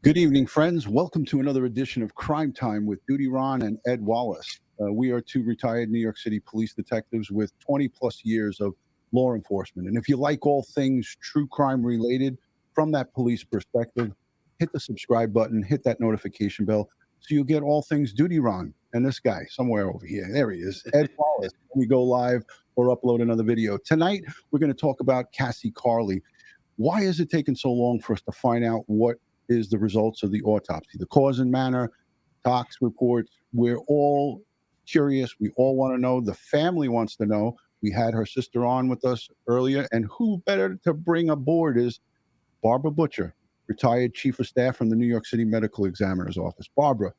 Good evening, friends. Welcome to another edition of Crime Time with DutyRon and Ed Wallace. We are two retired New York City police detectives with 20 plus years of law enforcement. And if you like all things true crime related from that police perspective, hit the subscribe button, hit that notification bell so you'll get all things DutyRon. And this guy somewhere over here, there he is, Ed Wallace. When we go live or upload another video. Tonight, we're going to talk about Cassie Carli. Why is it taking so long for us to find out what is the results of the autopsy, the cause and manner, tox reports? We're all curious. We all want to know. The family wants to know. We had her sister on with us earlier, and who better to bring aboard is Barbara Butcher, retired chief of staff from the New York City Medical Examiner's office. Barbara,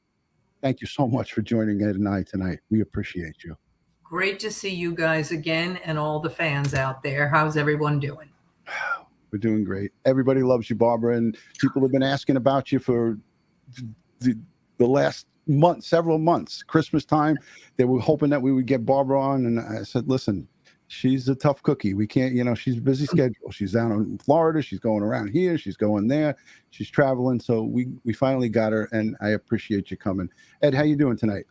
thank you so much for joining Ed and I tonight. We appreciate you. Great to see you guys again and all the fans out there. How's everyone doing? We're doing great. Everybody loves you, Barbara, and people have been asking about you for the last month, several months. Christmas time, they were hoping that we would get Barbara on, and I said, listen, she's a tough cookie. We can't, she's a busy schedule. She's down in Florida. She's going around here. She's going there. She's traveling. So we finally got her, and I appreciate you coming. Ed, how you doing tonight?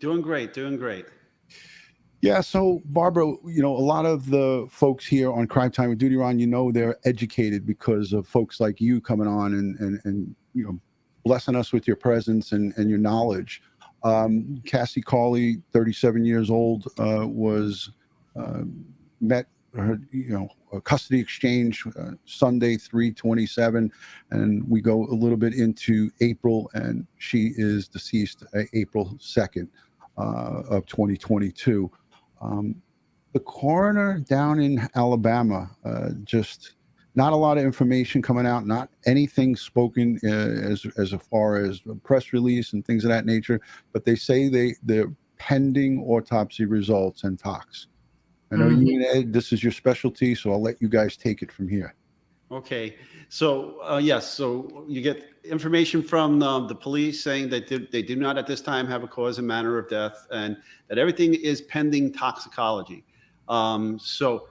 Doing great, doing great. Yeah, so Barbara, a lot of the folks here on Crime Time with DutyRon, they're educated because of folks like you coming on and blessing us with your presence and your knowledge. Cassie Carli, 37 years old, was met her, a custody exchange Sunday, 3/27, and we go a little bit into April, and she is deceased April 2nd of 2022. The coroner down in Alabama, just not a lot of information coming out, not anything spoken as far as a press release and things of that nature, but they say they're pending autopsy results and tox. I know you and Ed, this is your specialty, so I'll let you guys take it from here. Okay, so yes, so you get information from the police saying that they do not at this time have a cause and manner of death, and that everything is pending toxicology. So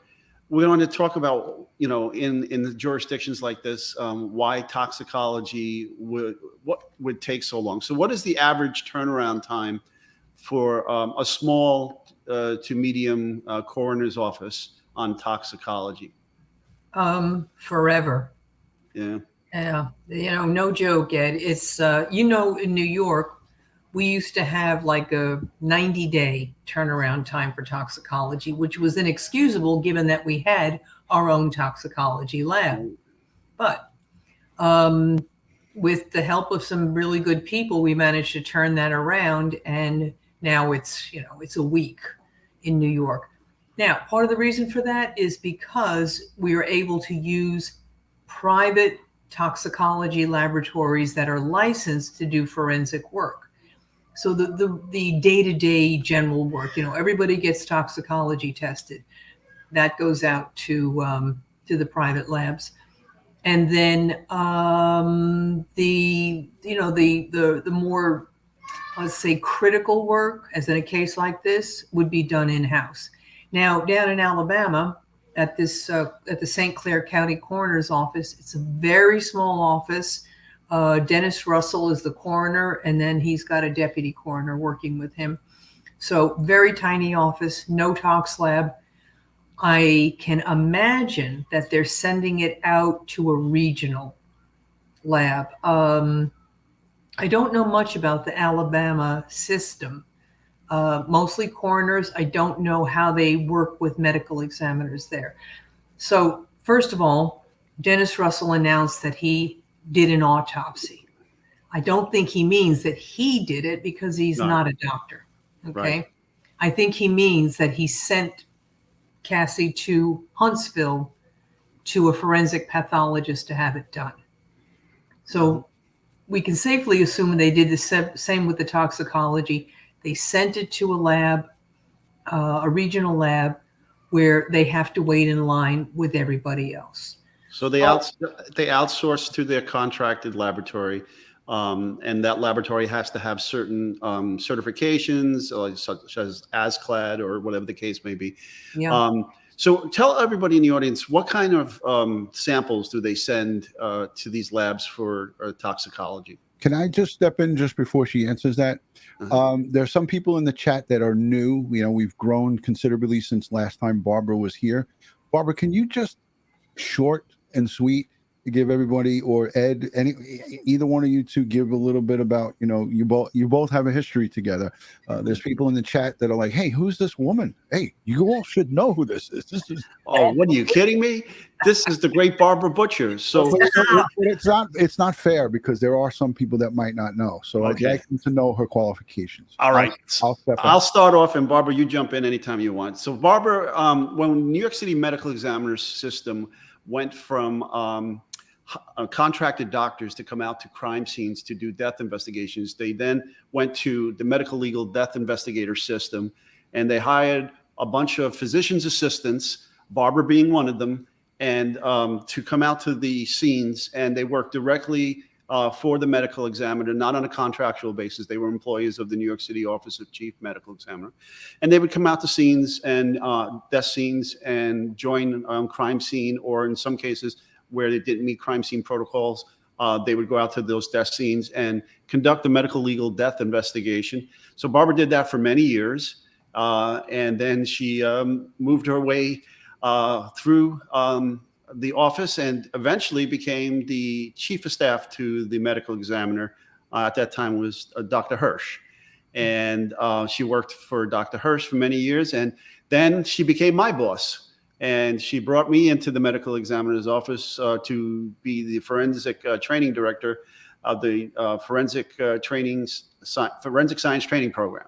we want to talk about, in the jurisdictions like this, why toxicology would take so long. So what is the average turnaround time for a small to medium coroner's office on toxicology? Forever. Yeah. Yeah. No joke, Ed. It's, in New York, we used to have like a 90-day turnaround time for toxicology, which was inexcusable given that we had our own toxicology lab. But with the help of some really good people, we managed to turn that around, and now it's a week in New York. Now, part of the reason for that is because we are able to use private toxicology laboratories that are licensed to do forensic work. So the day-to-day general work, everybody gets toxicology tested. That goes out to the private labs. And then the more, let's say, critical work, as in a case like this, would be done in-house. Now, down in Alabama, at the St. Clair County Coroner's Office, it's a very small office. Dennis Russell is the coroner, and then he's got a deputy coroner working with him. So very tiny office, no tox lab. I can imagine that they're sending it out to a regional lab. I don't know much about the Alabama system. Mostly coroners. I don't know how they work with medical examiners there. So first of all, Dennis Russell announced that he did an autopsy. I don't think he means that he did it because he's not a doctor. Okay. Right. I think he means that he sent Cassie to Huntsville to a forensic pathologist to have it done. So we can safely assume they did the same with the toxicology. They sent it to a lab, a regional lab, where they have to wait in line with everybody else. So they outsource to their contracted laboratory. And that laboratory has to have certain certifications, such as ASCLD or whatever the case may be. Yeah. So tell everybody in the audience, what kind of samples do they send to these labs for toxicology? Can I just step in just before she answers that? There's some people in the chat that are new. You know, we've grown considerably since last time Barbara was here. Barbara, can you just short and sweet give everybody, or Ed, either one of you two, give a little bit about, you know, you both have a history together. There's people in the chat that are like, hey, who's this woman? Hey, you all should know who this is. This is what are you kidding me? This is the great Barbara Butcher. So it's not fair, because there are some people that might not know. So I'd like them to know her qualifications. All right. I'll start off, and Barbara, you jump in anytime you want. So Barbara, when New York City Medical Examiner system went from contracted doctors to come out to crime scenes to do death investigations, they then went to the medical legal death investigator system, and they hired a bunch of physician's assistants, Barbara being one of them, and to come out to the scenes, and they worked directly for the medical examiner, not on a contractual basis. They were employees of the New York City Office of Chief Medical Examiner, and they would come out to scenes and death scenes and join crime scene, or in some cases where they didn't meet crime scene protocols, they would go out to those death scenes and conduct a medical legal death investigation. So Barbara did that for many years, and then she moved her way through the office and eventually became the chief of staff to the medical examiner. At that time was Dr. Hirsch. And she worked for Dr. Hirsch for many years, and then she became my boss. And she brought me into the medical examiner's office to be the forensic training director of the forensic science training program.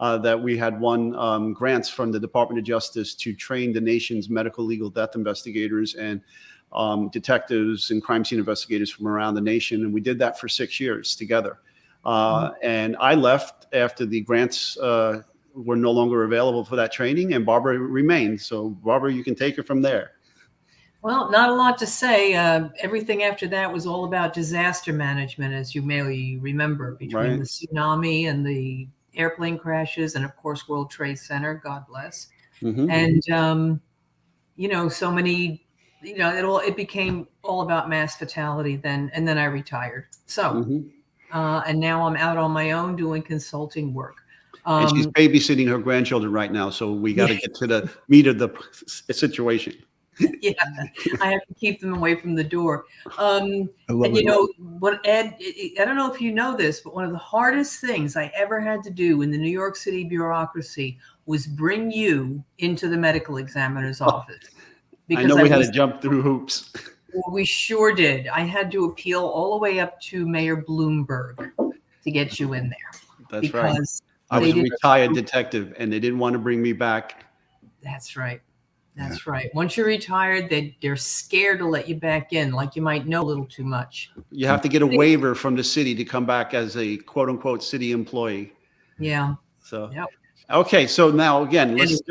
That we had won grants from the Department of Justice to train the nation's medical legal death investigators and detectives and crime scene investigators from around the nation. And we did that for 6 years together. And I left after the grants were no longer available for that training, and Barbara remained. So Barbara, you can take it from there. Well, not a lot to say. Everything after that was all about disaster management, as you may remember, between the tsunami and the airplane crashes, and of course, World Trade Center, God bless. And, you know, so many, you know, it became all about mass fatality then, and then I retired. So, and now I'm out on my own doing consulting work. And she's babysitting her grandchildren right now, so we got to get to the meat of the situation. Yeah, I have to keep them away from the door. And you know what, Ed, I don't know if you know this, but one of the hardest things I ever had to do in the New York City bureaucracy was bring you into the medical examiner's office. Because I know we had to jump through hoops. Well, we sure did. I had to appeal all the way up to Mayor Bloomberg to get you in there. That's right. I was a retired detective, and they didn't want to bring me back. That's right. That's right. Once you're retired, they're scared to let you back in, like you might know a little too much. You have to get a waiver from the city to come back as a quote unquote city employee. Yeah. So, okay. So now again, let's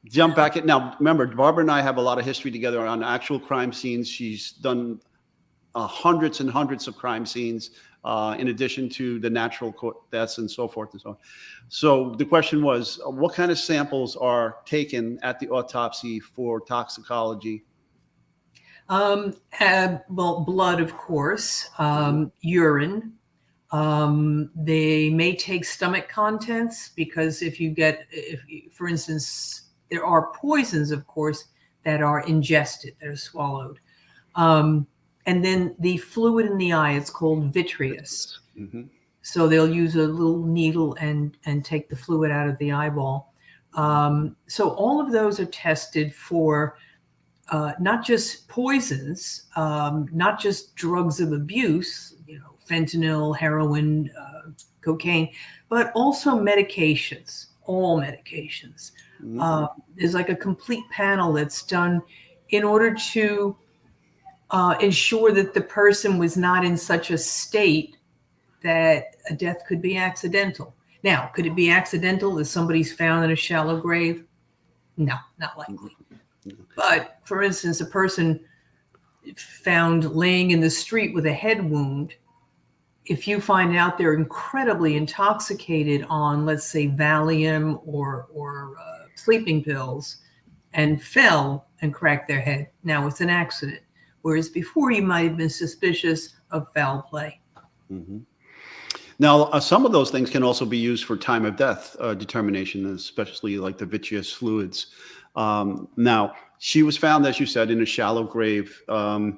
jump back in. Now, remember, Barbara and I have a lot of history together on actual crime scenes. She's done hundreds and hundreds of crime scenes, in addition to the natural deaths and so forth and so on. So the question was, what kind of samples are taken at the autopsy for toxicology? Well, blood, of course, urine. They may take stomach contents, because for instance, there are poisons, of course, that are ingested, that are swallowed. And then the fluid in the eye, it's called vitreous. So they'll use a little needle and take the fluid out of the eyeball. So all of those are tested for not just poisons, not just drugs of abuse, you know, fentanyl, heroin, cocaine, but also medications, all medications. There's like a complete panel that's done in order to ensure that the person was not in such a state that a death could be accidental. Now, could it be accidental that somebody's found in a shallow grave? No, not likely. But for instance, a person found laying in the street with a head wound, if you find out they're incredibly intoxicated on, let's say, Valium or sleeping pills, and fell and cracked their head, now it's an accident. Whereas before, you might have been suspicious of foul play. Mm-hmm. Now, some of those things can also be used for time of death determination, especially like the vitreous fluids. Now, she was found, as you said, in a shallow grave. And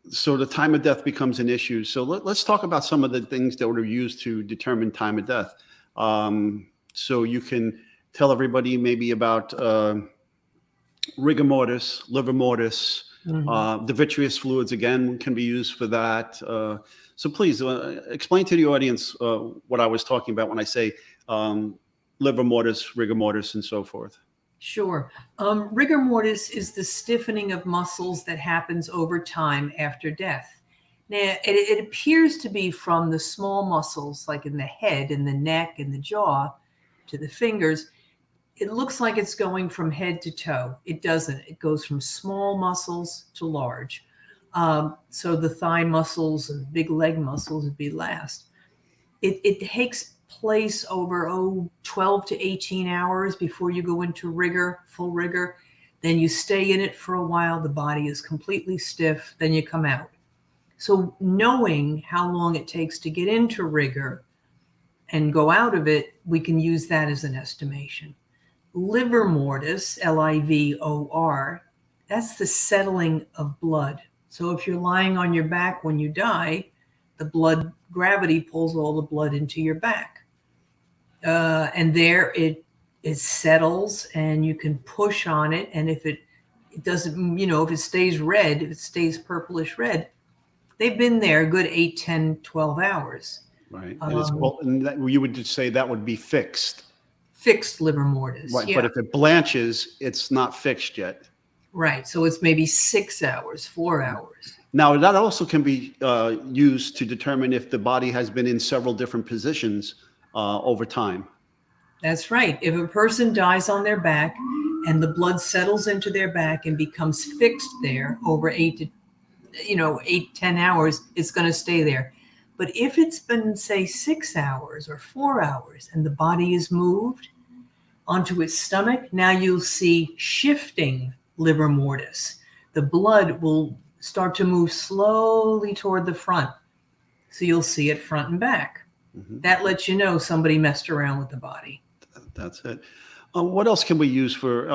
so the time of death becomes an issue. So let's talk about some of the things that were used to determine time of death. So you can tell everybody maybe about rigor mortis, livor mortis, the vitreous fluids, again, can be used for that. So please explain to the audience what I was talking about when I say livor mortis, rigor mortis, and so forth. Sure. Rigor mortis is the stiffening of muscles that happens over time after death. Now, it appears to be from the small muscles, like in the head and the neck and the jaw, to the fingers. It looks like it's going from head to toe. It doesn't. It goes from small muscles to large. So the thigh muscles and big leg muscles would be last. It takes place over 12 to 18 hours before you go into rigor, full rigor. Then you stay in it for a while. The body is completely stiff. Then you come out. So knowing how long it takes to get into rigor and go out of it, we can use that as an estimation. Livor mortis, Livor, that's the settling of blood. So if you're lying on your back when you die, the blood gravity pulls all the blood into your back. And there it settles, and you can push on it. And if it doesn't, if it stays red, if it stays purplish red, they've been there a good 8, 10, 12 hours. Right. And you would just say that would be fixed. Fixed livor mortis. Right. Yeah. But if it blanches, it's not fixed yet. Right. So it's maybe 6 hours, 4 hours. Now, that also can be used to determine if the body has been in several different positions over time. That's right. If a person dies on their back and the blood settles into their back and becomes fixed there over 8, 10 hours, it's going to stay there. But if it's been, say, 6 hours or 4 hours and the body is moved onto its stomach, now you'll see shifting livor mortis. The blood will start to move slowly toward the front. So you'll see it front and back. Mm-hmm. That lets you know somebody messed around with the body. That's it. What else can we use for,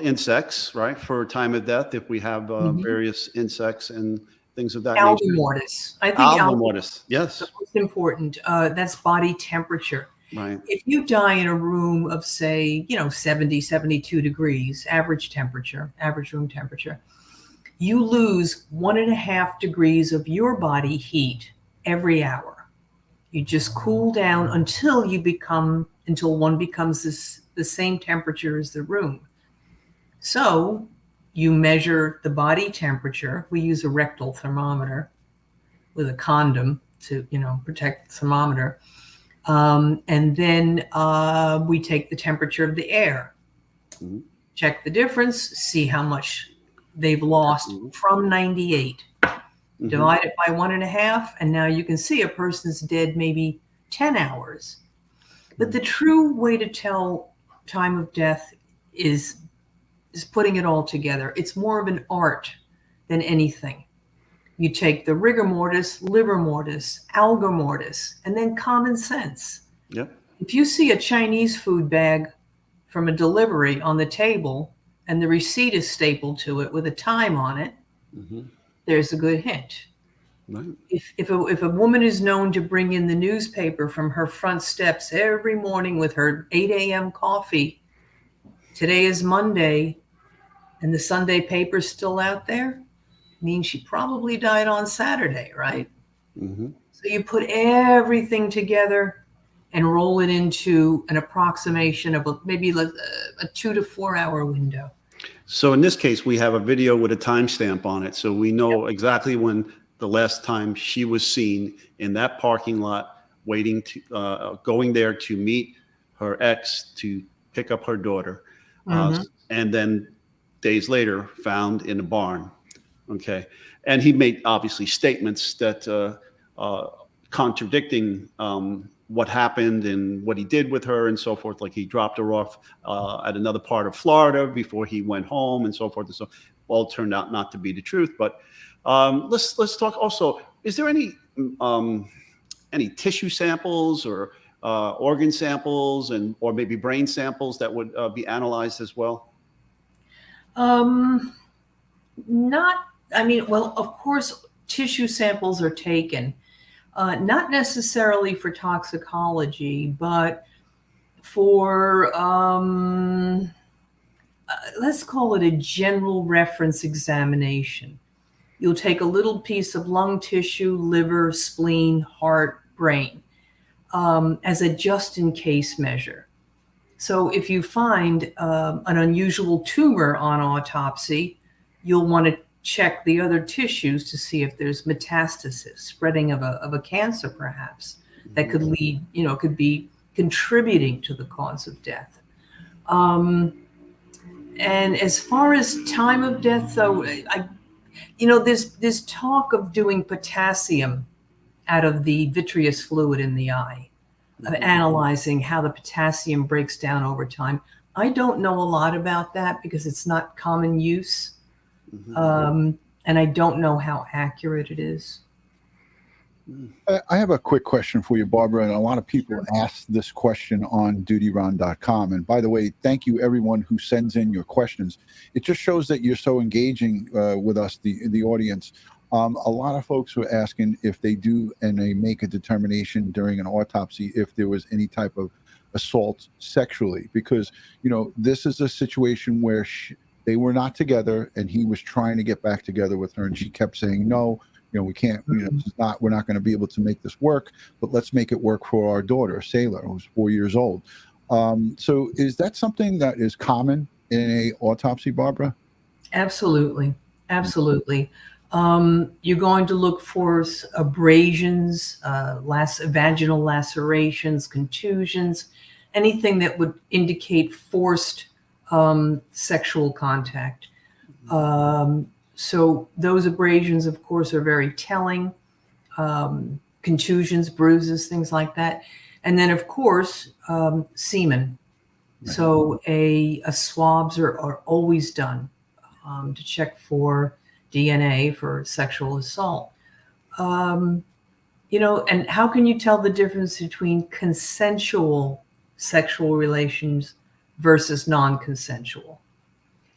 insects, right? For time of death, if we have various insects and things of that nature. Algor mortis. I think Algor mortis, yes. The most important. That's body temperature. Right. If you die in a room of, say, 70, 72 degrees, average room temperature, you lose 1.5 degrees of your body heat every hour. You just cool down until one becomes the same temperature as the room. So you measure the body temperature. We use a rectal thermometer with a condom to, protect the thermometer. And then we take the temperature of the air, check the difference, see how much they've lost from 98. Divide it by 1.5, and now you can see a person's dead maybe 10 hours. But the true way to tell time of death is putting it all together. It's more of an art than anything. You take the rigor mortis, livor mortis, algor mortis, and then common sense. Yep. If you see a Chinese food bag from a delivery on the table and the receipt is stapled to it with a time on it, there's a good hint. Right. If a woman is known to bring in the newspaper from her front steps every morning with her 8 a.m. coffee, today is Monday, and the Sunday paper's still out there, means she probably died on Saturday, right? So you put everything together and roll it into an approximation of maybe a 2 to 4 hour window. So in this case, we have a video with a timestamp on it. So we know exactly when the last time she was seen in that parking lot, going there to meet her ex to pick up her daughter. And then days later, found in a barn. Okay. And he made obviously statements that contradicting what happened and what he did with her and so forth. Like he dropped her off at another part of Florida before he went home and so forth. And so all turned out not to be the truth. But let's talk also, is there any tissue samples or organ samples or maybe brain samples that would be analyzed as well? Well, of course, tissue samples are taken, not necessarily for toxicology, but for, let's call it a general reference examination. You'll take a little piece of lung tissue, liver, spleen, heart, brain, as a just-in-case measure. So if you find an unusual tumor on autopsy, you'll want to check the other tissues to see if there's metastasis, spreading of a cancer perhaps, that could lead, could be contributing to the cause of death. And as far as time of death, though, there's talk of doing potassium out of the vitreous fluid in the eye, of analyzing how the potassium breaks down over time. I don't know a lot about that because it's not common use. And I don't know how accurate it is. I have a quick question for you, Barbara, and a lot of people ask this question on DutyRon.com. And by the way, thank you everyone who sends in your questions. It just shows that you're so engaging with us, the audience. A lot of folks were asking if they do and they make a determination during an autopsy if there was any type of assault sexually, because this is a situation where they were not together, and he was trying to get back together with her, and she kept saying, no, we can't, we're not going to be able to make this work, but let's make it work for our daughter, Sailor, who's 4 years old. So is that something that is common in a autopsy, Barbara? Absolutely. Absolutely. You're going to look for abrasions, vaginal lacerations, contusions, anything that would indicate forced sexual contact. So those abrasions, of course, are very telling. Contusions, bruises, things like that. And then, of course, semen. Right. So swabs are always done to check for DNA for sexual assault. And how can you tell the difference between consensual sexual relations versus non-consensual?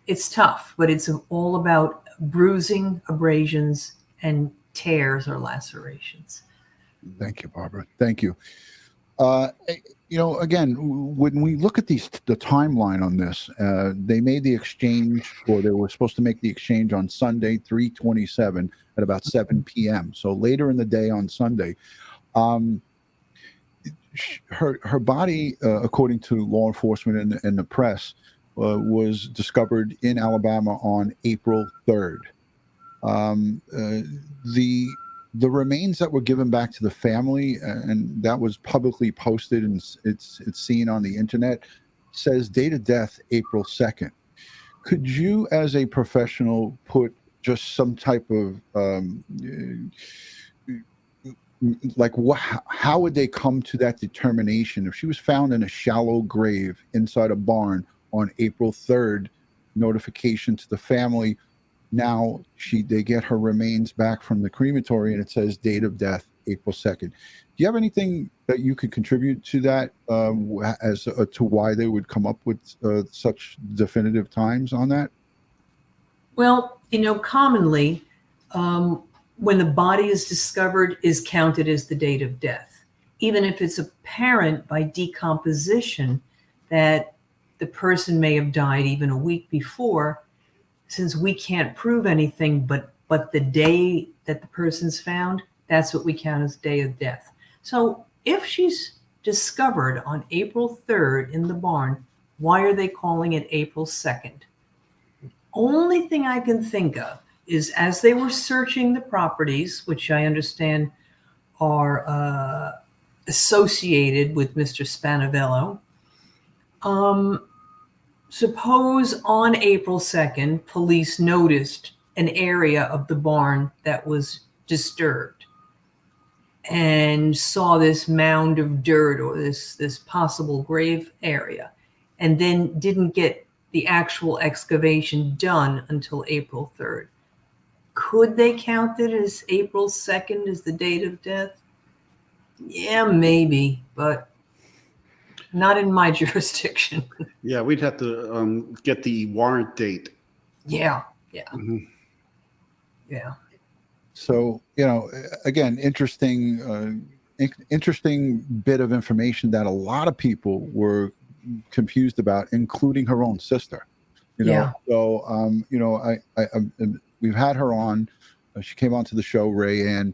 It's tough, but it's all about bruising, abrasions, and tears or lacerations. Thank you, Barbara. Thank you. Again, when we look at the timeline on this, they made the exchange, or they were supposed to make the exchange on Sunday, 3/27 at about 7 p.m. So later in the day on Sunday. Her body, according to law enforcement and the press, was discovered in Alabama on April 3rd. The remains that were given back to the family, and that was publicly posted and it's seen on the internet, says date of death April 2nd. Could you, as a professional, put just some type of how would they come to that determination? If she was found in a shallow grave inside a barn on April 3rd, notification to the family, now they get her remains back from the crematory and it says date of death April 2nd. Do you have anything that you could contribute to that as to why they would come up with such definitive times on that? Well, commonly when the body is discovered is counted as the date of death, even if it's apparent by decomposition that the person may have died even a week before. Since we can't prove anything but the day that the person's found, that's what we count as day of death. So if she's discovered on April 3rd in the barn, why are they calling it April 2nd? Only thing I can think of is as they were searching the properties, which I understand are associated with Mr. Spanevelo, suppose on April 2nd, police noticed an area of the barn that was disturbed and saw this mound of dirt or this possible grave area, and then didn't get the actual excavation done until April 3rd. Could they count it as April 2nd as the date of death? Yeah, maybe, but not in my jurisdiction. Yeah, we'd have to get the warrant date. Yeah. Mhm. Yeah. So, again, interesting bit of information that a lot of people were confused about, including her own sister. Yeah. So, we've had her on. She came onto the show, Ray, and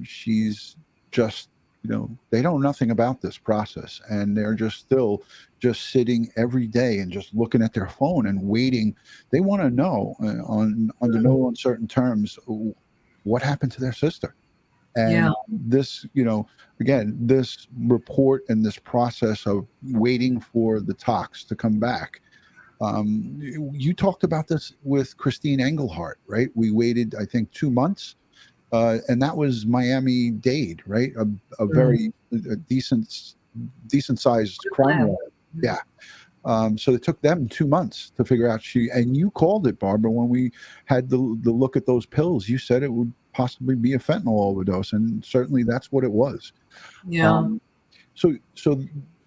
she's just, they know nothing about this process, and they're just sitting every day and just looking at their phone and waiting. They want to know under no uncertain terms what happened to their sister. And this, again, this report and this process of waiting for the tox to come back. You talked about this with Christine Engelhardt, right? We waited, I think, 2 months, and that was Miami-Dade, right? A very decent sized crime lab. Yeah. So it took them 2 months to figure out and you called it, Barbara, when we had the look at those pills. You said it would possibly be a fentanyl overdose, and certainly that's what it was. Yeah. So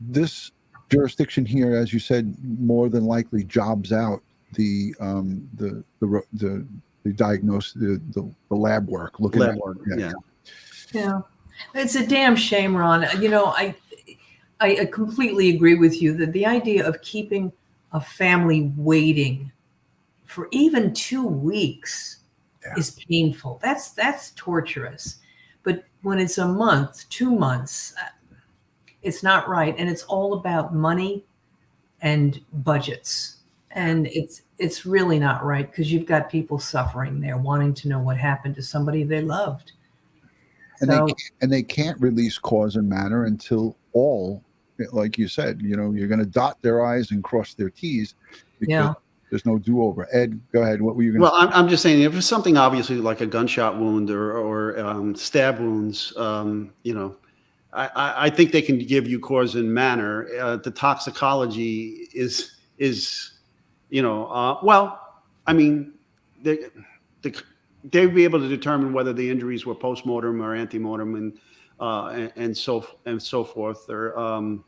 this jurisdiction here, as you said, more than likely jobs out the diagnosis, the lab work, looking at work. Yeah. It's a damn shame, Ron. I completely agree with you that the idea of keeping a family waiting for even 2 weeks is painful. That's torturous. But when it's a month, 2 months, it's not right. And it's all about money and budgets. And it's really not right, because you've got people suffering there wanting to know what happened to somebody they loved. And they can't release cause and manner until all, like you said, you're going to dot their I's and cross their T's, because there's no do-over. Ed, go ahead. What were you going to say? Well, I'm just saying, if it's something obviously like a gunshot wound or stab wounds, I think they can give you cause and manner. The toxicology is well, I mean, they'd be able to determine whether the injuries were post-mortem or ante-mortem, and so forth. Or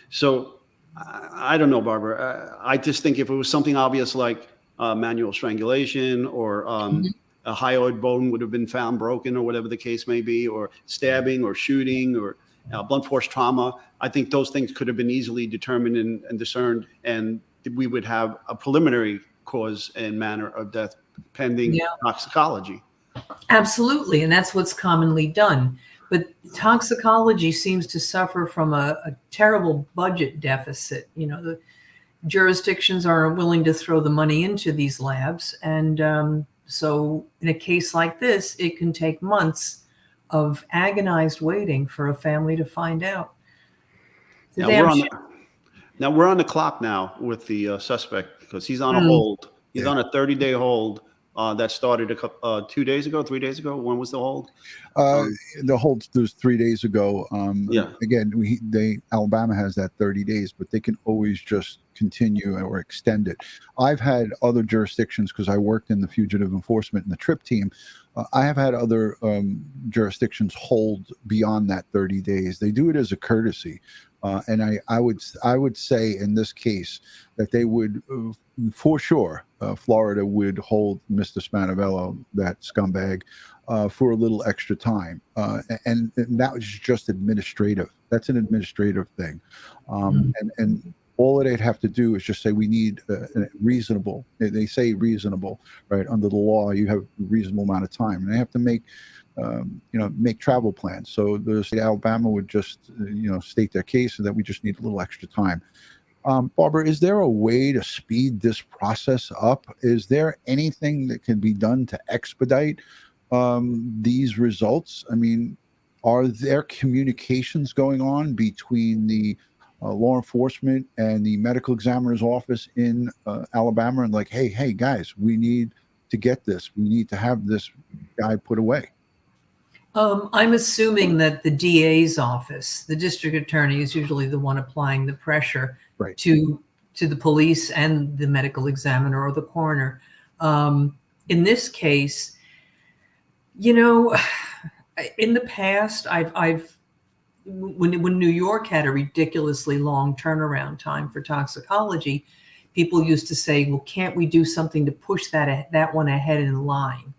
so I don't know, Barbara. I just think if it was something obvious like manual strangulation, or a hyoid bone would have been found broken, or whatever the case may be, or stabbing or shooting or blunt force trauma, I think those things could have been easily determined and discerned, and we would have a preliminary cause and manner of death pending toxicology. Absolutely. And that's what's commonly done. But toxicology seems to suffer from a terrible budget deficit. The jurisdictions aren't willing to throw the money into these labs. And so in a case like this, it can take months of agonized waiting for a family to find out. Now we're on the clock now with the suspect, because he's on a hold. He's on a 30-day hold that started 2 days ago, 3 days ago. When was the hold? The hold was 3 days ago. Again, Alabama has that 30 days, but they can always just continue or extend it. I've had other jurisdictions, because I worked in the fugitive enforcement and the TRIP team. I have had other jurisdictions hold beyond that 30 days. They do it as a courtesy. And I would say in this case that they would, for sure, Florida would hold Mr. Spanevelo, that scumbag, for a little extra time. And that was just administrative. That's an administrative thing. And all they'd have to do is just say, we need reasonable. They say reasonable, right? Under the law, you have a reasonable amount of time. And they have to make travel plans. So the state of Alabama would just, state their case, and that we just need a little extra time. Barbara, is there a way to speed this process up? Is there anything that can be done to expedite these results? I mean, are there communications going on between the law enforcement and the medical examiner's office in Alabama and like, hey, guys, we need to get this. We need to have this guy put away. I'm assuming that the DA's office, the district attorney, is usually the one applying the pressure Right. to the police and the medical examiner or the coroner. In this case, you know, in the past, when New York had a ridiculously long turnaround time for toxicology, people used to say, well, can't we do something to push that one ahead in line?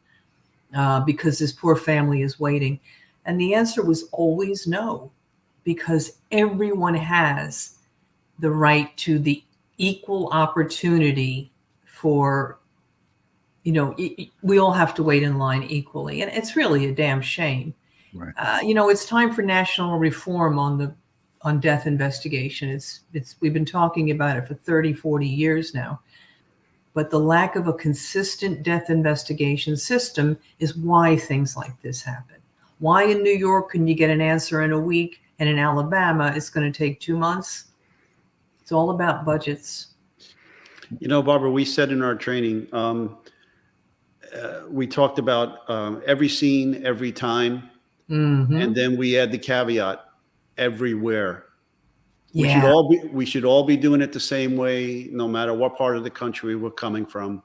Because this poor family is waiting. And the answer was always no, because everyone has the right to the equal opportunity for, you know, we all have to wait in line equally. And it's really a damn shame. Right. You know, it's time for national reform on death investigation. We've been talking about it for 30, 40 years now. But the lack of a consistent death investigation system is why things like this happen. Why in New York can you get an answer in a week, and in Alabama it's going to take 2 months? It's all about budgets. You know, Barbara, we said in our training, we talked about every scene, every time, and then we add the caveat, everywhere. We should all be doing it the same way, no matter what part of the country we're coming from.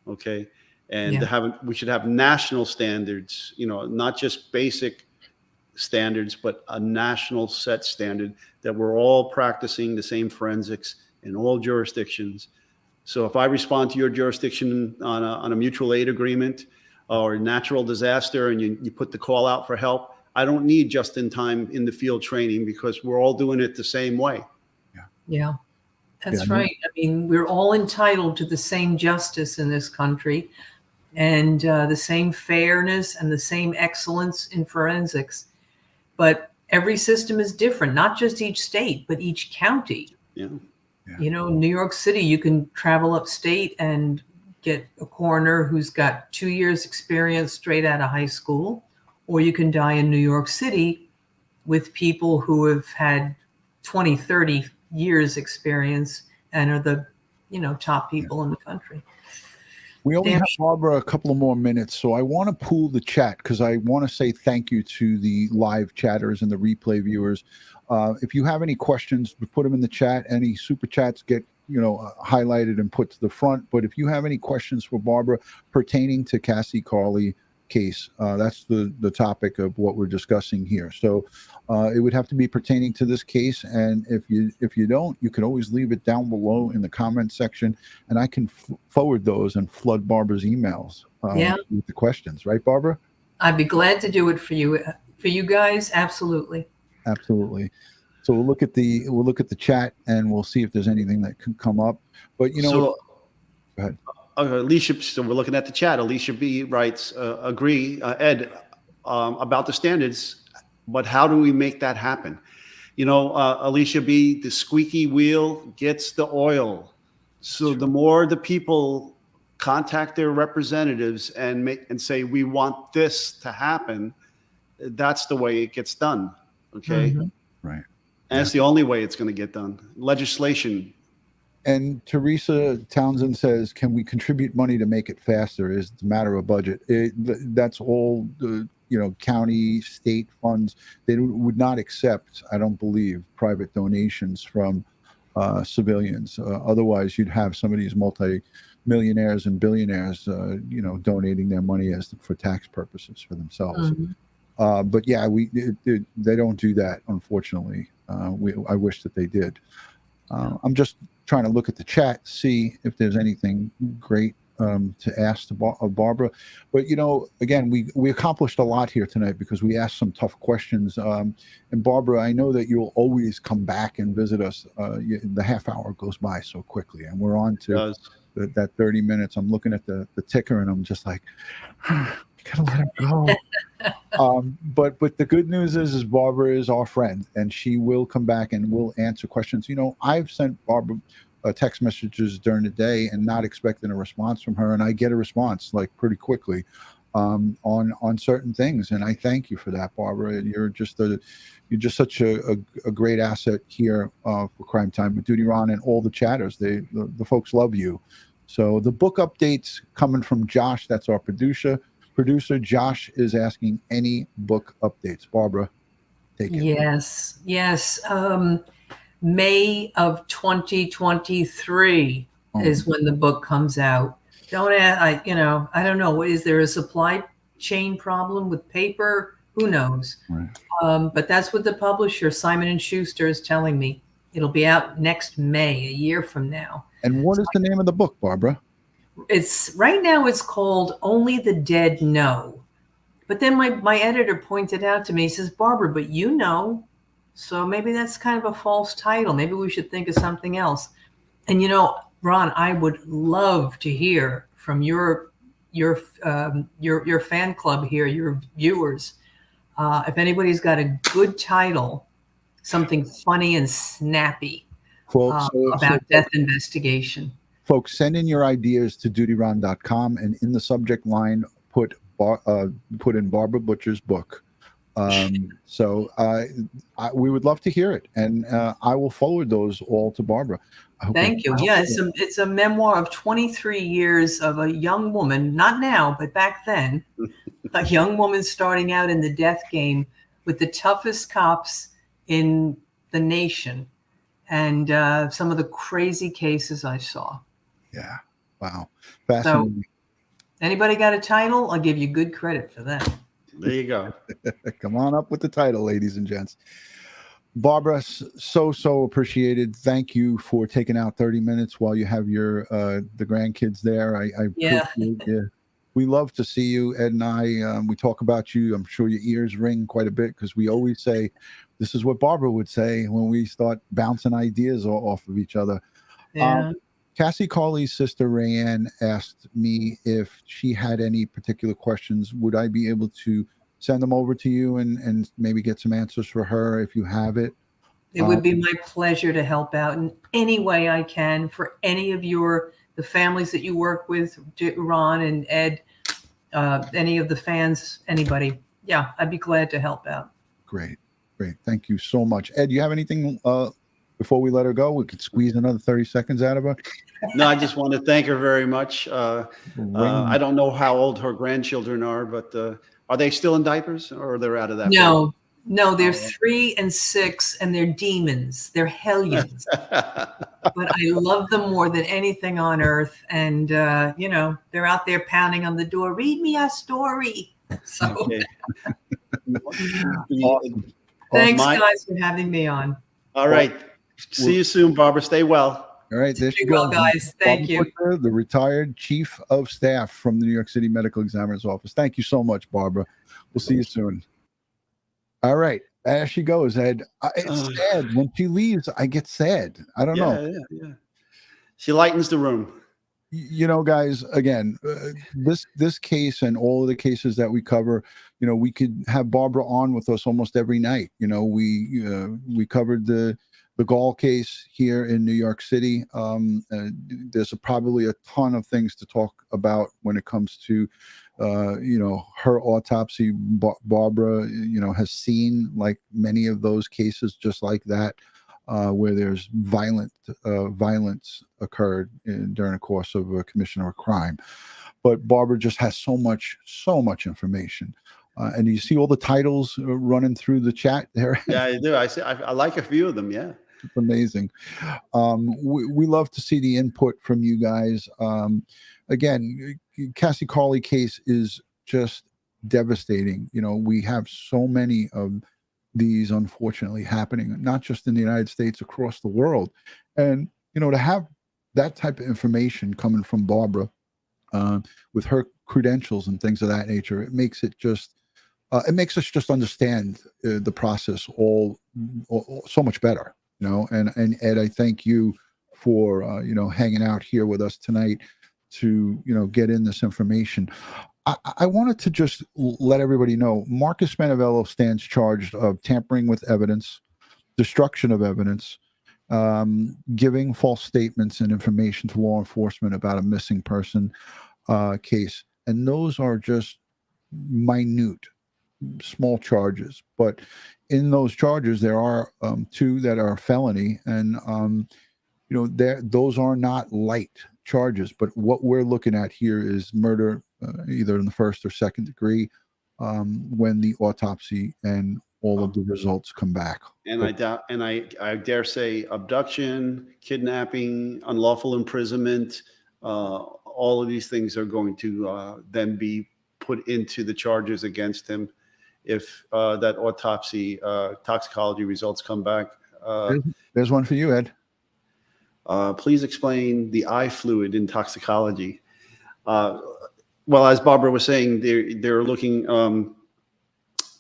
Okay. And we should have national standards, you know, not just basic standards, but a national set standard that we're all practicing the same forensics in all jurisdictions. So if I respond to your jurisdiction on a mutual aid agreement or natural disaster, and you put the call out for help, I don't need just in time in the field training, because we're all doing it the same way. Yeah, that's right. I mean, we're all entitled to the same justice in this country, and the same fairness and the same excellence in forensics. But every system is different, not just each state, but each county. Yeah. You know, in New York City, you can travel upstate and get a coroner who's got 2 years experience straight out of high school, or you can die in New York City with people who have had 20, 30 years experience and are the, you know, top people in the country. We only have, Barbara, a couple of more minutes, so I want to pool the chat because I want to say thank you to the live chatters and the replay viewers. If you have any questions, put them in the chat. Any super chats get, you know, highlighted and put to the front. But if you have any questions for Barbara pertaining to Cassie Carli case, that's the topic of what we're discussing here. So it would have to be pertaining to this case, and if you don't, you can always leave it down below in the comment section, and I can forward those and flood Barbara's emails with the questions. Right, Barbara? I'd be glad to do it for you guys. Absolutely. So we'll look at the chat and we'll see if there's anything that can come up. But you know, so, go ahead. Alicia, so we're looking at the chat. Alicia B writes, agree, Ed, about the standards, but how do we make that happen? You know, Alicia B, the squeaky wheel gets the oil. So the more the people contact their representatives and say, we want this to happen, that's the way it gets done. Okay. Mm-hmm. Right. And it's the only way it's going to get done. Legislation. And Teresa Townsend says, can we contribute money to make it faster? Is it a matter of budget? That's all the, you know, county, state funds. They would not accept, I don't believe, private donations from civilians. Otherwise, you'd have some of these multi-millionaires and billionaires, you know, donating their money for tax purposes for themselves. Mm-hmm. But yeah, they don't do that, unfortunately. I wish that they did. I'm just trying to look at the chat, see if there's anything great to ask Barbara. But, you know, again, we accomplished a lot here tonight because we asked some tough questions. And Barbara, I know that you'll always come back and visit us. The half hour goes by so quickly, and we're on to that 30 minutes. I'm looking at the ticker, and I'm just like, gotta let him go. But the good news is Barbara is our friend, and she will come back and will answer questions. You know, I've sent Barbara text messages during the day and not expecting a response from her, and I get a response like pretty quickly. on certain things, and I thank you for that, Barbara. You're just such a great asset here for Crime Time with DutyRon and all the chatters. The folks love you. So the book updates coming from Josh. That's our producer. Josh is asking any book updates. Barbara, take it. Yes. May of 2023 is when the book comes out. Don't ask, I don't know. Is there a supply chain problem with paper? Who knows? Right. But that's what the publisher, Simon & Schuster, is telling me. It'll be out next May, a year from now. And what is the name of the book, Barbara? Right now it's called Only the Dead Know. But then my editor pointed out to me, he says, Barbara, but you know, so maybe that's kind of a false title. Maybe we should think of something else. And Ron, I would love to hear from your fan club here, your viewers. If anybody's got a good title, something funny and snappy about death investigation. Folks, send in your ideas to dutyron.com, and in the subject line, put in Barbara Butcher's book. So we would love to hear it, and I will forward those all to Barbara. Thank you. Yeah, it's a memoir of 23 years of a young woman, not now, but back then, a young woman starting out in the death game with the toughest cops in the nation, and some of the crazy cases I saw. Yeah. Wow. Fascinating. So, anybody got a title? I'll give you good credit for that. There you go. Come on up with the title, ladies and gents. Barbara, so appreciated. Thank you for taking out 30 minutes while you have your the grandkids there. I appreciate you. We love to see you, Ed and I. We talk about you. I'm sure your ears ring quite a bit because we always say, this is what Barbara would say when we start bouncing ideas off of each other. Yeah. Cassie Carli's sister Rayanne asked me if she had any particular questions. Would I be able to send them over to you and maybe get some answers for her if you have it? It would be my pleasure to help out in any way I can for any of the families that you work with, Ron and Ed, any of the fans, anybody. Yeah, I'd be glad to help out. Great. Thank you so much. Ed, you have anything before we let her go? We could squeeze another 30 seconds out of her. No, I just want to thank her very much. I don't know how old her grandchildren are, but are they still in diapers or they're out of that? No, they're 3 and 6 and they're demons. They're hellions. But I love them more than anything on earth. And, they're out there pounding on the door. Read me a story. So Okay. Awesome. Thanks, guys, for having me on. All right. See you soon, Barbara. Stay well. All right, there Stay well, guys. Thank you. Butcher, the retired chief of staff from the New York City Medical Examiner's office. Thank you so much, Barbara. We'll see you soon. All right, there she goes, Ed. It's sad. When she leaves, I get sad. I don't know. Yeah. She lightens the room. Guys, again, this case and all of the cases that we cover, we could have Barbara on with us almost every night. We covered the Gall case here in New York City. There's probably a ton of things to talk about when it comes to, her autopsy. Barbara, has seen like many of those cases just like that, where there's violence occurred during the course of a commission of a crime. But Barbara just has so much information. And you see all the titles running through the chat there. Yeah, I do. I like a few of them. Yeah. It's amazing. We love to see the input from you guys. Again, Cassie Carli case is just devastating. We have so many of these unfortunately happening, not just in the United States, across the world. And, to have that type of information coming from Barbara with her credentials and things of that nature, it makes it just, it makes us just understand the process all so much better. And Ed, I thank you for, hanging out here with us tonight to, get in this information. I wanted to just let everybody know, Marcus Spanevelo stands charged of tampering with evidence, destruction of evidence, giving false statements and information to law enforcement about a missing person case. And those are just minute, small charges, but in those charges there are 2 that are felony, and those are not light charges. But what we're looking at here is murder, either in the first or second degree, when the autopsy and all of the results come back. And I dare say abduction, kidnapping, unlawful imprisonment, all of these things are going to then be put into the charges against him if that autopsy toxicology results come back. There's one for you, Ed. Please explain the eye fluid in toxicology. Well, as Barbara was saying, they're looking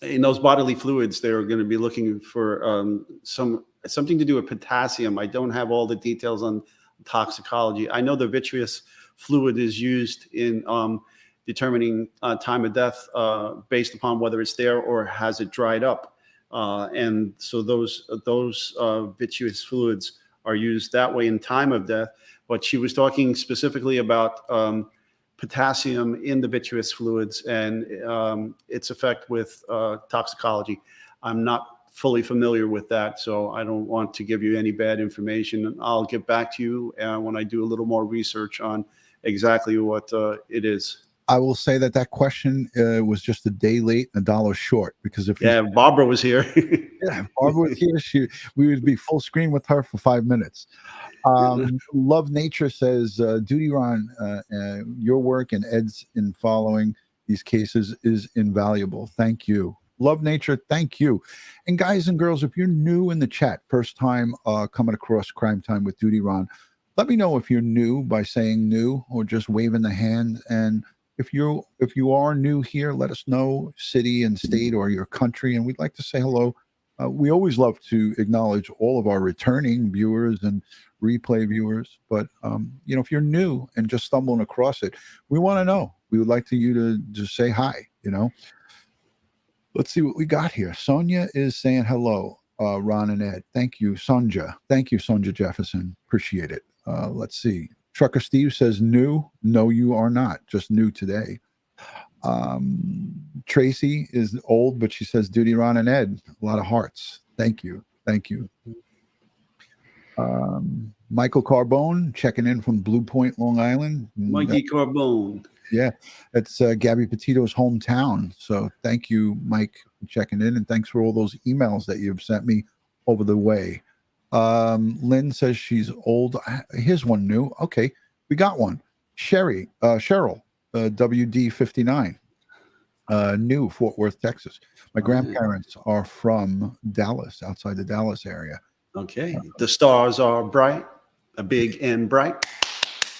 in those bodily fluids. They're going to be looking for something to do with potassium. I don't have all the details on toxicology. I know the vitreous fluid is used in determining time of death based upon whether it's there or has it dried up. And so those vitreous fluids are used that way in time of death. But she was talking specifically about potassium in the vitreous fluids and its effect with toxicology. I'm not fully familiar with that, so I don't want to give you any bad information. I'll get back to you when I do a little more research on exactly what it is. I will say that question was just a day late and $1 short, because if Barbara was here. if Barbara was here, we would be full screen with her for 5 minutes. Love Nature says, DutyRon, your work and Ed's in following these cases is invaluable. Thank you. Love Nature, thank you. And guys and girls, if you're new in the chat, first time coming across Crime Time with DutyRon, let me know if you're new by saying new or just waving the hand. And if you are new here, let us know, city and state or your country, and we'd like to say hello. We always love to acknowledge all of our returning viewers and replay viewers. But if you're new and just stumbling across it, we want to know. We would like you to just say hi. Let's see what we got here. Sonia is saying hello, Ron and Ed. Thank you, Sonja. Thank you, Sonja Jefferson. Appreciate it. Let's see. Trucker Steve says new. No, you are not. Just new today. Tracy is old, but she says DutyRon and Ed. A lot of hearts. Thank you. Thank you. Michael Carbone checking in from Blue Point, Long Island. Mikey Carbone. Yeah, it's Gabby Petito's hometown. So thank you, Mike, for checking in, and thanks for all those emails that you've sent me over the way. Lynn says she's old. Here's one new. Okay, we got one. Cheryl, WD59, new, Fort Worth, Texas. My grandparents are from Dallas, outside the Dallas area. Okay, the stars are bright, big and bright,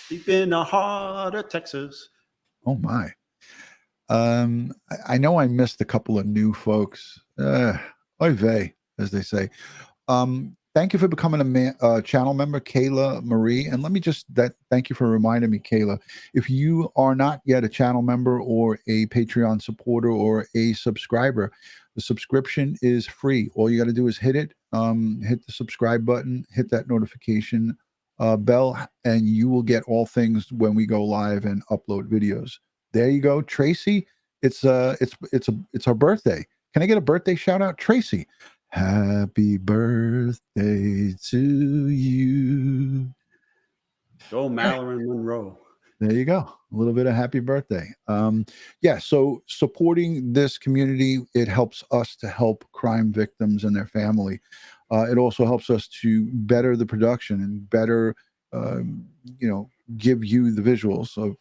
deep in the heart of Texas. Oh my. I know I missed a couple of new folks. Oy vey, as they say. Thank you for becoming a channel member, Kayla Marie. And let me just thank you for reminding me, Kayla. If you are not yet a channel member or a Patreon supporter or a subscriber, the subscription is free. All you got to do is hit it, hit the subscribe button, hit that notification bell, and you will get all things when we go live and upload videos. There you go, Tracy. It's our birthday. Can I get a birthday shout out, Tracy? Happy birthday to you. Go Marilyn Monroe. There you go. A little bit of happy birthday. So supporting this community, it helps us to help crime victims and their family. It also helps us to better the production and better, give you the visuals of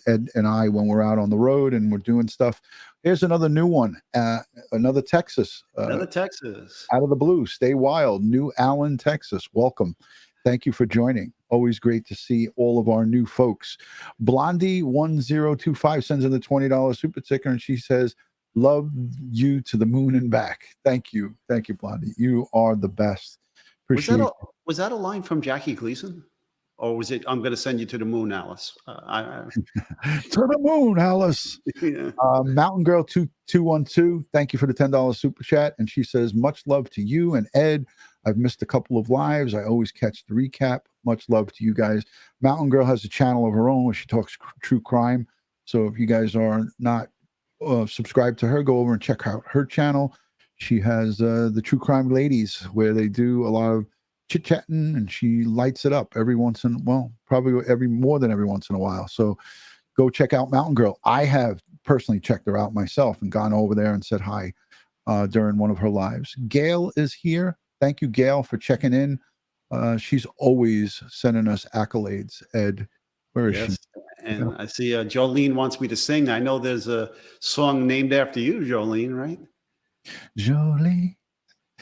Ed and I when we're out on the road and we're doing stuff. Here's another new one. Another Texas. Another Texas. Out of the blue. Stay wild. New Allen, Texas. Welcome. Thank you for joining. Always great to see all of our new folks. Blondie1025 sends in the $20 super sticker, and she says, love you to the moon and back. Thank you. Thank you, Blondie. You are the best. Appreciate it. Was that a line from Jackie Gleason? Or was it, I'm going to send you to the moon, Alice? To the moon, Alice. Yeah. Mountain Girl 2212, thank you for the $10 super chat. And she says, much love to you and Ed. I've missed a couple of lives. I always catch the recap. Much love to you guys. Mountain Girl has a channel of her own where she talks true crime. So if you guys are not subscribe to her, go over and check out her channel. She has the True Crime Ladies, where they do a lot of chit-chatting, and she lights it up every once in, well, probably more than every once in a while. So go check out Mountain Girl. I have personally checked her out myself and gone over there and said hi during one of her lives. Gail is here. Thank you, Gail, for checking in. She's always sending us accolades. Ed, where is she? And I see Jolene wants me to sing. I know there's a song named after you, Jolene, right? Jolie.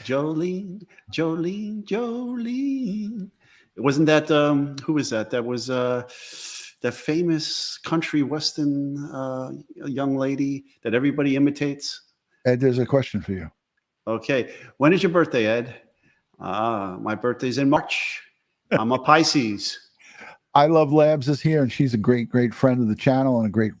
Jolene, Jolene, Jolene. Wasn't that who was that? That was that famous country western young lady that everybody imitates. Ed, there's a question for you. Okay, when is your birthday, Ed? My birthday's in March. I'm a Pisces. I Love Labs is here, and she's a great friend of the channel and a great,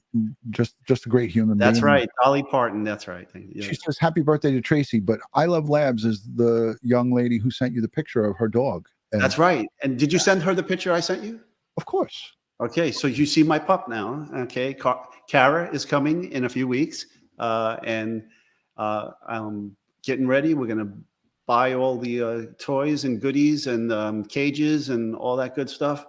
just a great human being. That's right, Dolly Parton. That's right. Yeah. She says happy birthday to Tracy, but I Love Labs is the young lady who sent you the picture of her dog. And that's right. And did you send her the picture I sent you? Of course. Okay, so you see my pup now. Okay, Kara is coming in a few weeks, and I'm getting ready. We're gonna buy all the toys and goodies and cages and all that good stuff.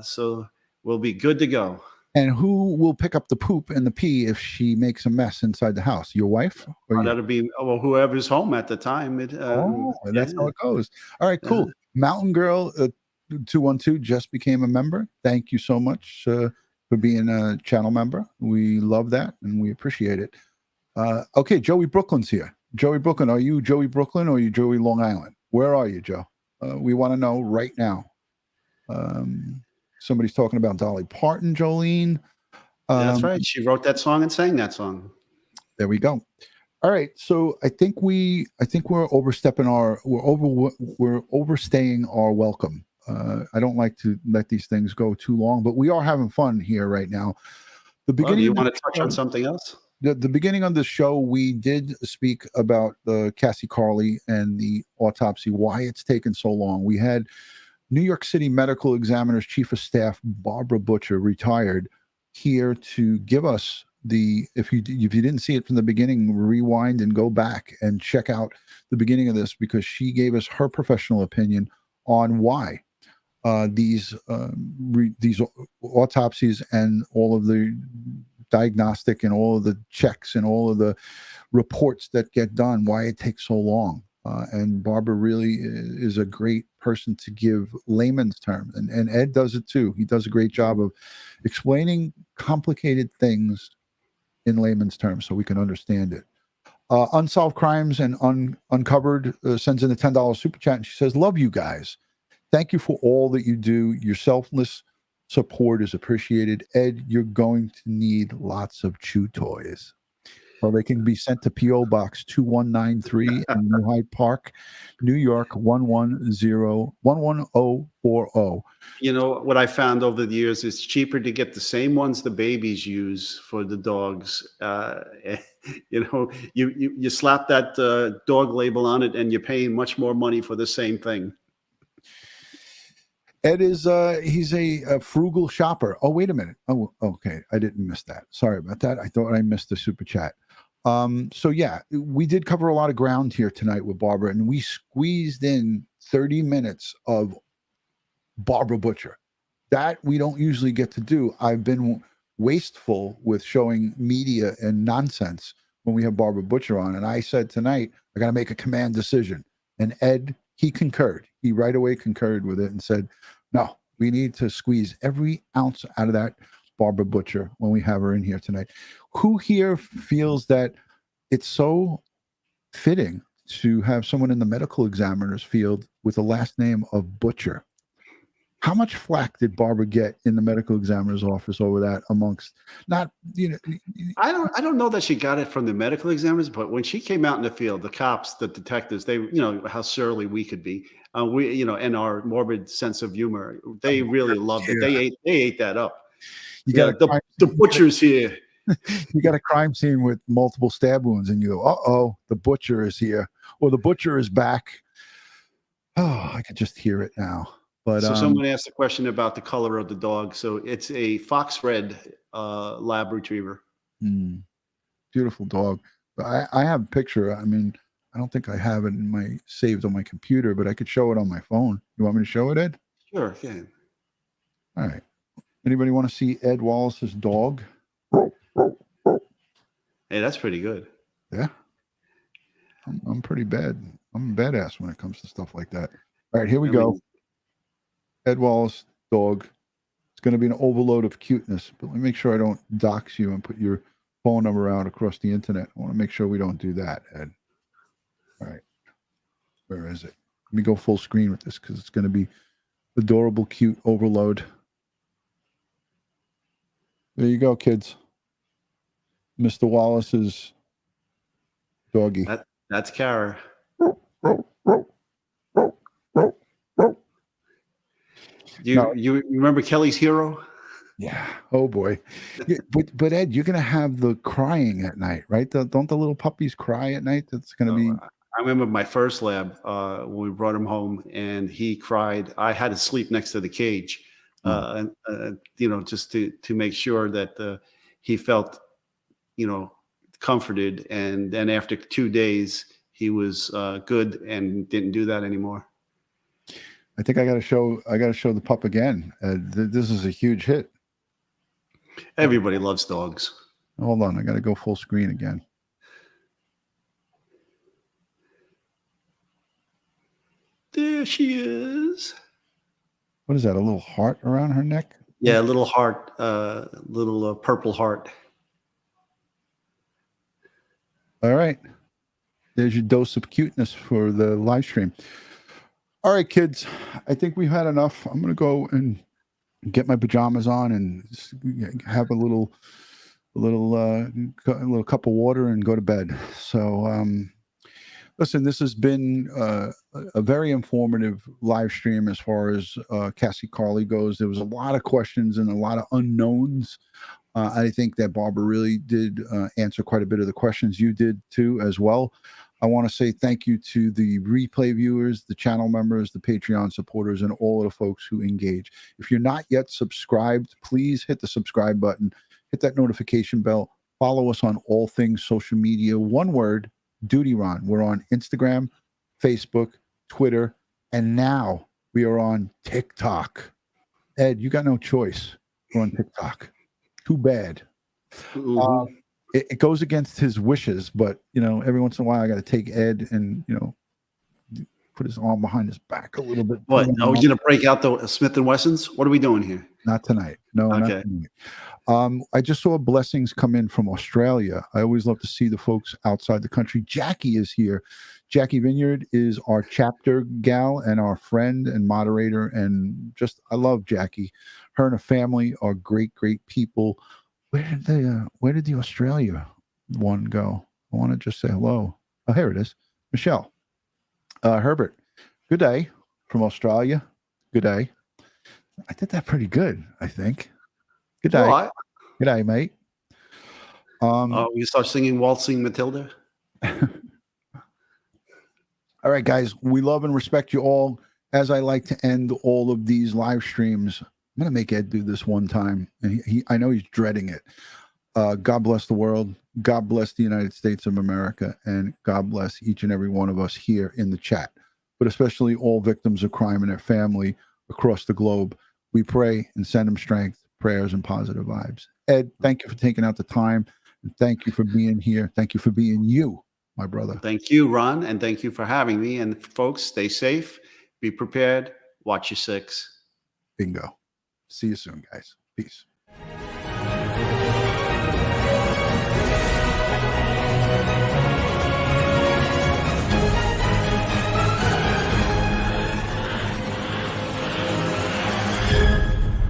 So we'll be good to go. And who will pick up the poop and the pee if she makes a mess inside the house? Your wife? Or that'll be whoever's home at the time. That's how it goes. All right, cool. Mountain Girl 212 just became a member. Thank you so much for being a channel member. We love that and we appreciate it. Okay, Joey Brooklyn's here. Joey Brooklyn, are you Joey Brooklyn or are you Joey Long Island? Where are you, Joe? We want to know right now. Somebody's talking about Dolly Parton, Jolene. That's right. She wrote that song and sang that song. There we go. All right. So I think we're overstaying our welcome. I don't like to let these things go too long, but we are having fun here right now. The beginning. Do you want to touch on something else? The beginning of the show, we did speak about the Cassie Carli and the autopsy, why it's taken so long. We had New York City Medical Examiner's Chief of Staff, Barbara Butcher, retired, here to give us if you didn't see it from the beginning, rewind and go back and check out the beginning of this, because she gave us her professional opinion on why these autopsies and all of the diagnostic and all of the checks and all of the reports that get done, why it takes so long. And Barbara really is a great person to give layman's terms. And Ed does it too. He does a great job of explaining complicated things in layman's terms so we can understand it. Unsolved Crimes and Uncovered sends in a $10 super chat, and she says, love you guys. Thank you for all that you do. Your selfless support is appreciated. Ed, you're going to need lots of chew toys. Well, they can be sent to P.O. Box 2193 in New Hyde Park, New York 11040. You know, what I found over the years, it's cheaper to get the same ones the babies use for the dogs. You know, you slap that dog label on it and you're paying much more money for the same thing. Ed is he's a frugal shopper. Oh, wait a minute. Oh, okay. I didn't miss that. Sorry about that. I thought I missed the super chat. So yeah, we did cover a lot of ground here tonight with Barbara, and we squeezed in 30 minutes of Barbara Butcher. That we don't usually get to do. I've been wasteful with showing media and nonsense when we have Barbara Butcher on. And I said tonight, I got to make a command decision. And Ed, he concurred. He right away concurred with it and said, no, we need to squeeze every ounce out of that Barbara Butcher when we have her in here tonight. Who here feels that it's so fitting to have someone in the medical examiner's field with the last name of Butcher? How much flack did Barbara get in the medical examiner's office over that amongst not, you know? I don't know that she got it from the medical examiners, but when she came out in the field, the cops, the detectives, they, you know, how surly we could be. We, you know, and our morbid sense of humor, they really loved it. They ate that up. You got the Butcher's here. You got a crime scene with multiple stab wounds and you go, uh-oh, the Butcher is here, or the Butcher is back. Oh, I could just hear it now. But so someone asked a question about the color of the dog. So it's a fox red lab retriever. beautiful dog. I have a picture. I mean, I don't think I have it in my saved on my computer, but I could show it on my phone. You want me to show it, Ed? Sure, yeah. All right. Anybody want to see Ed Wallace's dog? Hey, that's pretty good. Yeah. I'm pretty bad. I'm a badass when it comes to stuff like that. All right, here we go. Ed Wallace, dog. It's going to be an overload of cuteness, but let me make sure I don't dox you and put your phone number out across the internet. I want to make sure we don't do that, Ed. All right. Where is it? Let me go full screen with this because it's going to be adorable, cute overload. There you go, kids. Mr. Wallace's doggy. That's Kara. You remember Kelly's Hero? Yeah. Oh boy. Yeah, but Ed, you're gonna have the crying at night, right? Don't the little puppies cry at night? That's gonna be. I remember my first lab when we brought him home, and he cried. I had to sleep next to the cage, just to make sure that he felt, comforted. And then after 2 days, he was good and didn't do that anymore. I think I got to show the pup again. This is a huge hit. Everybody loves dogs. Hold on, I got to go full screen again. There she is. What is that? A little heart around her neck? Yeah, a little heart, little purple heart. All right. There's your dose of cuteness for the live stream. All right, kids. I think we've had enough. I'm going to go and get my pajamas on and have a little cup of water and go to bed. So, listen, this has been a very informative live stream as far as Cassie Carli goes. There was a lot of questions and a lot of unknowns. I think that Barbara really did answer quite a bit of the questions. You did too as well. I want to say thank you to the replay viewers, the channel members, the Patreon supporters, and all of the folks who engage. If you're not yet subscribed, please hit the subscribe button, hit that notification bell, follow us on all things social media. One word, DutyRon. We're on Instagram, Facebook, Twitter, and now we are on TikTok. Ed, you got no choice. We're on TikTok. Too bad. Mm-hmm. It goes against his wishes, but every once in a while I got to take Ed and put his arm behind his back a little bit. What? Are we gonna break out the Smith & Wessons? What are we doing here? Not tonight. No, okay. Not tonight. I just saw blessings come in from Australia. I always love to see the folks outside the country. Jackie is here. Jackie Vineyard is our chapter gal and our friend and moderator, and I love Jackie. Her and her family are great, great people. Where did the Australia one go? I want to just say hello. Oh, here it is. Michelle. Herbert. Good day from Australia. Good day. I did that pretty good, I think. Good day. Well, Good day, mate. We start singing Waltzing Matilda. All right, guys. We love and respect you all. As I like to end all of these live streams, I'm going to make Ed do this one time. And I know he's dreading it. God bless the world. God bless the United States of America. And God bless each and every one of us here in the chat, but especially all victims of crime and their family across the globe. We pray and send them strength, prayers, and positive vibes. Ed, thank you for taking out the time. And thank you for being here. Thank you for being you, my brother. Thank you, Ron. And thank you for having me. And folks, stay safe. Be prepared. Watch your six. Bingo. See you soon, guys. Peace.